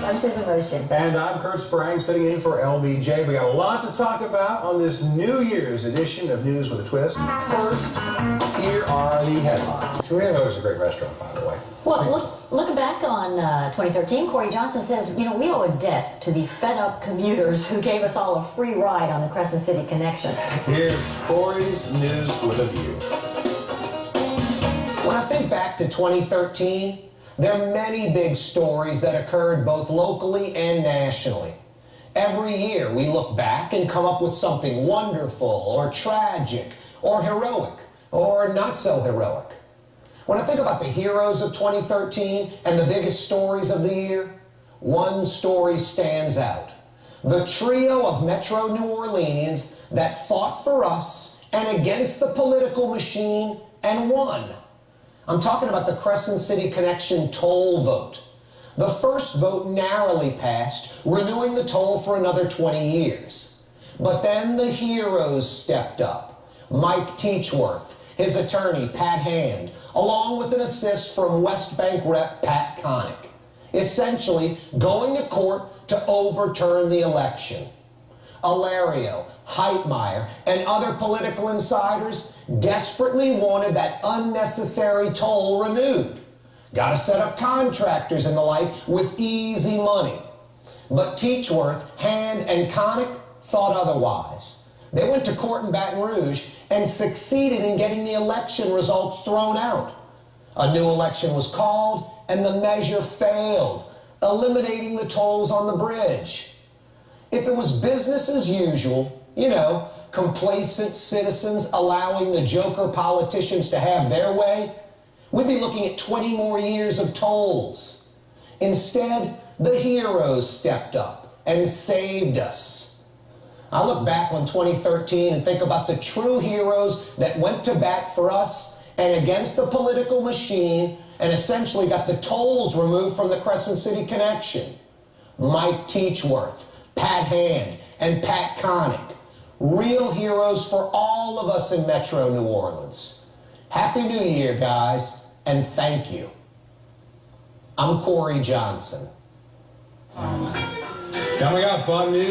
I'm Susan Roaston. And I'm Kurt Sprang, sitting in for LBJ. We got a lot to talk about on this New Year's edition of News with a Twist. First, here are the headlines. It was a great restaurant, by the way. Well, looking back on 2013, Kaara Johnson says, we owe a debt to the fed-up commuters who gave us all a free ride on the Crescent City Connection. Here's Corey's News with a View. When I think back to 2013, there are many big stories that occurred both locally and nationally. Every year we look back and come up with something wonderful or tragic or heroic or not so heroic. When I think about the heroes of 2013 and the biggest stories of the year, one story stands out. The trio of Metro New Orleanians that fought for us and against the political machine and won. I'm talking about the Crescent City Connection toll vote. The first vote narrowly passed, renewing the toll for another 20 years. But then the heroes stepped up. Mike Teachworth, his attorney, Pat Hand, along with an assist from West Bank Rep. Pat Connick, essentially going to court to overturn the election. Alario, Heitmeyer, and other political insiders desperately wanted that unnecessary toll renewed. Got to set up contractors and the like with easy money. But Teachworth, Hand, and Connick thought otherwise. They went to court in Baton Rouge and succeeded in getting the election results thrown out. A new election was called, and the measure failed, eliminating the tolls on the bridge. If it was business as usual, complacent citizens allowing the joker politicians to have their way, we'd be looking at 20 more years of tolls. Instead, the heroes stepped up and saved us. I look back on 2013 and think about the true heroes that went to bat for us and against the political machine and essentially got the tolls removed from the Crescent City Connection. Mike Teachworth, Pat Hand, and Pat Connick. Real heroes for all of us in Metro New Orleans. Happy New Year, guys, and thank you. I'm Kaara Johnson. Coming up on News.